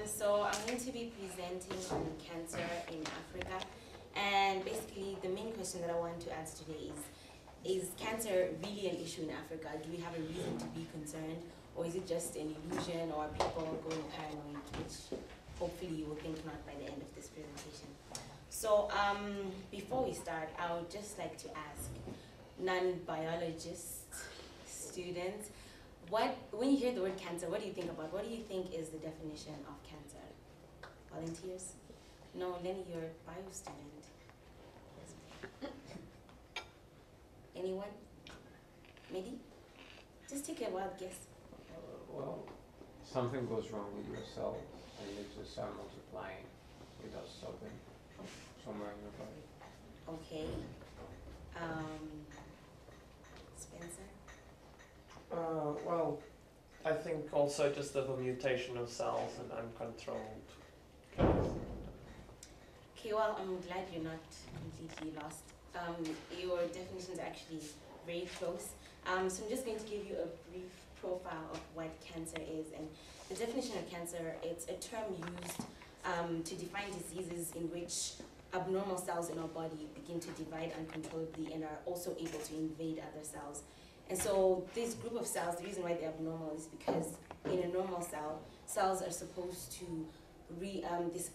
So I'm going to be presenting on cancer in Africa, and basically the main question that I want to answer today is cancer really an issue in Africa? Do we have a reason to be concerned, or is it just an illusion, or are people going paranoid, which hopefully you will think not by the end of this presentation. So before we start, I would just like to ask non-biologist students, when you hear the word cancer, what do you think about? What do you think is the definition of cancer? Volunteers? No, Lenny, you're a bio student. Anyone? Mehdi? Just take a wild guess. Well, something goes wrong with your cells and you just start multiplying without stopping somewhere in your body. Okay. Spencer? Well, I think also just the mutation of cells and uncontrolled growth. Okay, well, I'm glad you're not completely lost. Your definitions are actually very close. So I'm just going to give you a brief profile of what cancer is. And the definition of cancer, it's a term used to define diseases in which abnormal cells in our body begin to divide uncontrollably and are also able to invade other cells. And so this group of cells, the reason why they're abnormal is because in a normal cell, cells are supposed to reproduce,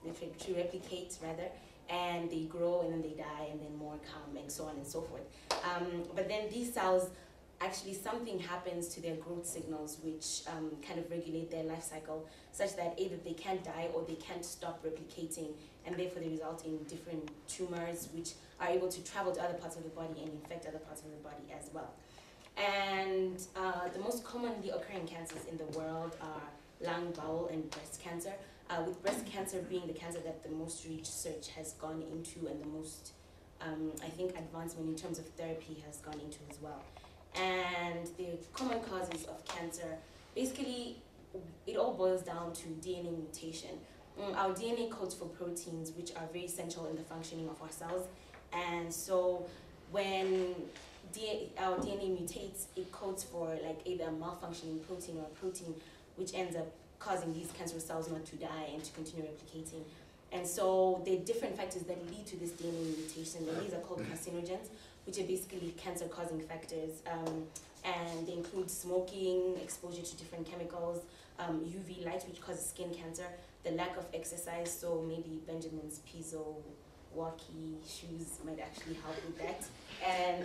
to replicate rather, and they grow and then they die and then more come and so on and so forth. But then these cells, actually something happens to their growth signals which kind of regulate their life cycle such that either they can't die or they can't stop replicating, and therefore they result in different tumors which are able to travel to other parts of the body and infect other parts of the body as well. And the most commonly occurring cancers in the world are lung, bowel, and breast cancer, with breast cancer being the cancer that the most research has gone into and the most, I think, advancement in terms of therapy has gone into as well. And the common causes of cancer, basically, it all boils down to DNA mutation. Our DNA codes for proteins which are very essential in the functioning of our cells, and so when our DNA mutates, it codes for like either a malfunctioning protein or a protein which ends up causing these cancerous cells not to die and to continue replicating. And so there are different factors that lead to this DNA mutation, and these are called carcinogens, which are basically cancer-causing factors, and they include smoking, exposure to different chemicals, UV light, which causes skin cancer, the lack of exercise, so maybe Benjamin's piezo walkie shoes might actually help with that, and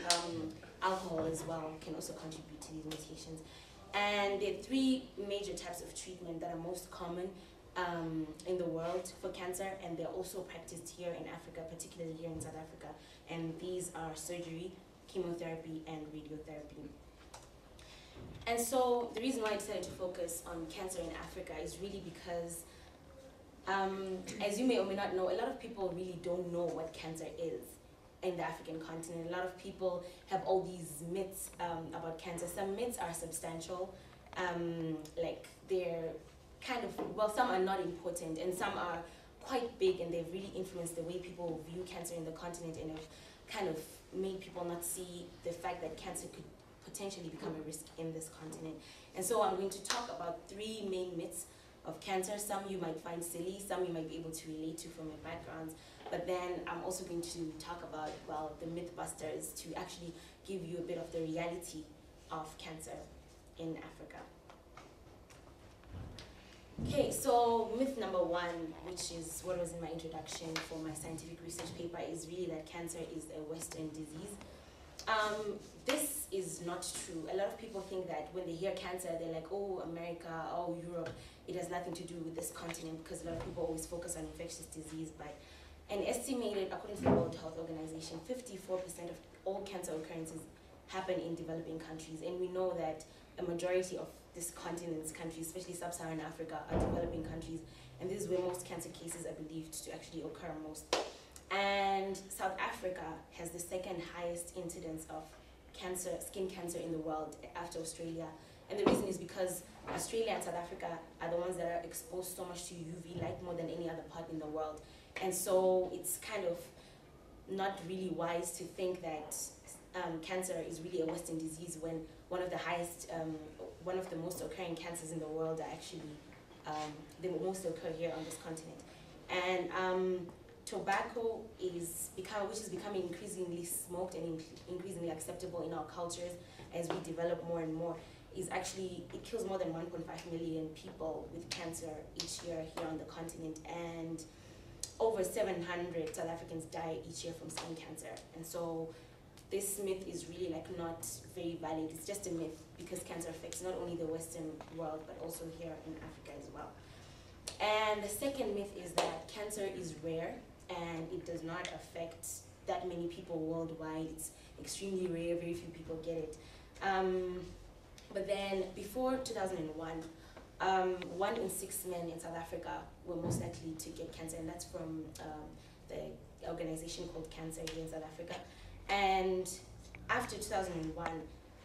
alcohol as well can also contribute to these mutations. And there are three major types of treatment that are most common in the world for cancer, and they're also practiced here in Africa, particularly here in South Africa. And these are surgery, chemotherapy, and radiotherapy. And so the reason why I decided to focus on cancer in Africa is really because, as you may or may not know, a lot of people really don't know what cancer is in the African continent. A lot of people have all these myths about cancer. Some myths are substantial, like they're kind of, well, some are not important and some are quite big, and they've really influenced the way people view cancer in the continent and have kind of made people not see the fact that cancer could potentially become a risk in this continent. And so I'm going to talk about three main myths of cancer. Some you might find silly, some you might be able to relate to from your backgrounds, but then I'm also going to talk about, well, the mythbusters to actually give you a bit of the reality of cancer in Africa. Okay, so myth number one, which is what was in my introduction for my scientific research paper, is really that cancer is a Western disease. This is not true. A lot of people think that when they hear cancer, they're like, oh, America, oh, Europe, it has nothing to do with this continent, because a lot of people always focus on infectious disease. But an estimated, according to the World Health Organization, 54% of all cancer occurrences happen in developing countries. And we know that a majority of this continent's countries, especially sub-Saharan Africa, are developing countries, and this is where most cancer cases are believed to actually occur most. And South Africa has the second highest incidence of cancer, skin cancer in the world after Australia. And the reason is because Australia and South Africa are the ones that are exposed so much to UV light more than any other part in the world. And so it's kind of not really wise to think that cancer is really a Western disease when one of the highest one of the most occurring cancers in the world are actually they most occur here on this continent. And tobacco which is becoming increasingly smoked and increasingly acceptable in our cultures as we develop more and more, it kills more than 1.5 million people with cancer each year here on the continent, and over 700 South Africans die each year from skin cancer. And so this myth is really not very valid. It's just a myth, because cancer affects not only the Western world but also here in Africa as well. And the second myth is that cancer is rare and it does not affect that many people worldwide. It's extremely rare, very few people get it. But then before 2001, 1 in 6 men in South Africa were most likely to get cancer, and that's from the organization called Cancer here in South Africa. And after 2001,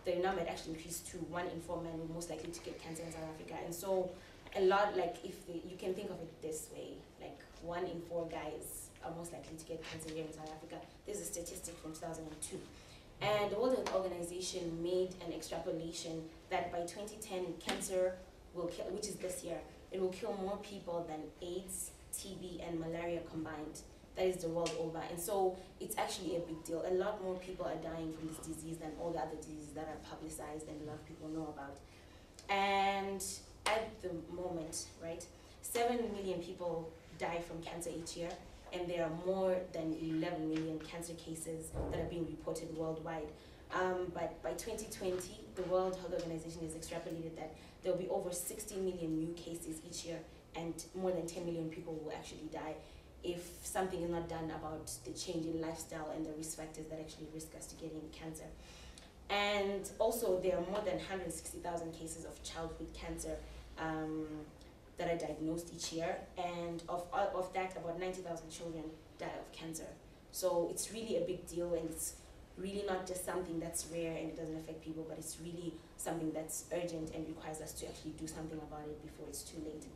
the number had actually increased to 1 in 4 men were most likely to get cancer in South Africa. And so a lot, you can think of it this way, 1 in 4 guys are most likely to get cancer here in South Africa. This is a statistic from 2002. And the World Health Organization made an extrapolation that by 2010, cancer will kill, which is this year, it will kill more people than AIDS, TB, and malaria combined. That is the world over. And so it's actually a big deal. A lot more people are dying from this disease than all the other diseases that are publicized and a lot of people know about. And at the moment, right, 7 million people die from cancer each year, and there are more than 11 million cancer cases that are being reported worldwide. But by 2020, the World Health Organization has extrapolated that there will be over 60 million new cases each year, and more than 10 million people will actually die if something is not done about the change in lifestyle and the risk factors that actually risk us to getting cancer. And also, there are more than 160,000 cases of childhood cancer that are diagnosed each year, and of that, about 90,000 children die of cancer. So it's really a big deal, and it's really not just something that's rare and it doesn't affect people, but it's really something that's urgent and requires us to actually do something about it before it's too late.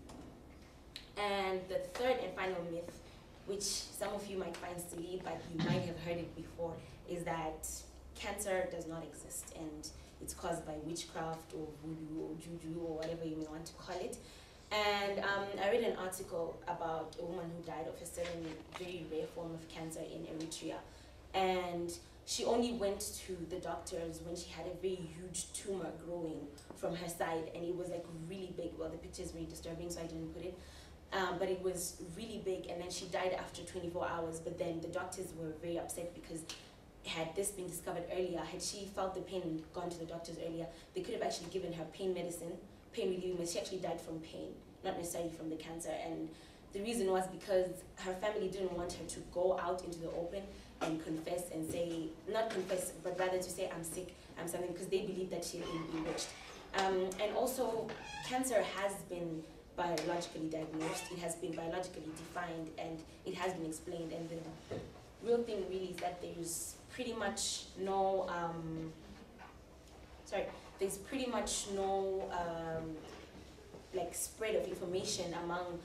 And the third and final myth, which some of you might find silly, but you might have heard it before, is that cancer does not exist and it's caused by witchcraft or voodoo or juju or whatever you may want to call it. And I read an article about a woman who died of a certain very rare form of cancer in Eritrea. And she only went to the doctors when she had a very huge tumor growing from her side, and it was really big. Well, the picture is very disturbing, so I didn't put it. But it was really big, and then she died after 24 hours. But then the doctors were very upset because had this been discovered earlier, had she felt the pain and gone to the doctors earlier, they could have actually given her pain medicine, pain relieving medicine. She actually died from pain, not necessarily from the cancer. And the reason was because her family didn't want her to go out into the open and confess and say, not confess, but rather to say, I'm sick, I'm something, because they believed that she had been bewitched. And also, cancer has been biologically diagnosed, it has been biologically defined, and it has been explained. And the real thing really is that there's pretty much no, spread of information among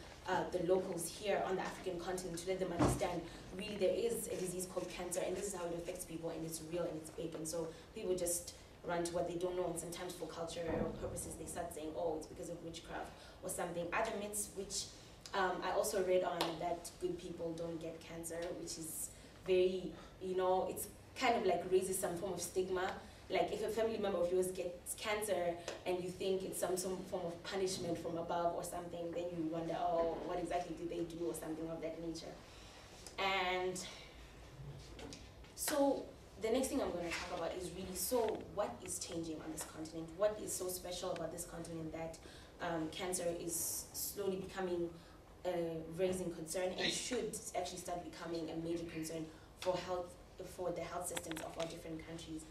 the locals here on the African continent to let them understand really there is a disease called cancer, and this is how it affects people, and it's real and it's big. And so people just run to what they don't know, and sometimes for cultural purposes they start saying, oh, it's because of witchcraft or something. Other myths which I also read on, that good people don't get cancer, which is very, it's kind of raises some form of stigma. Like if a family member of yours gets cancer and you think it's some form of punishment from above or something, then you wonder, oh, what exactly did they do or something of that nature. And so the next thing I'm going to talk about is really, so what is changing on this continent? What is so special about this continent that cancer is slowly becoming a raising concern and should actually start becoming a major concern for the health systems of our different countries?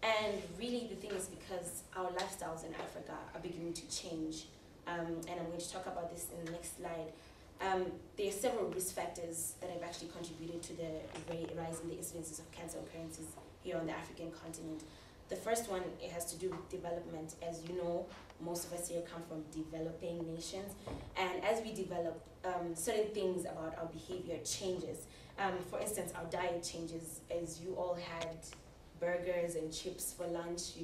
And really the thing is because our lifestyles in Africa are beginning to change, and I'm going to talk about this in the next slide. There are several risk factors that have actually contributed to the rise in the incidences of cancer occurrences here on the African continent. The first one, it has to do with development. As you know, most of us here come from developing nations, and as we develop, certain things about our behavior changes. For instance, our diet changes. As you all had burgers and chips for lunch,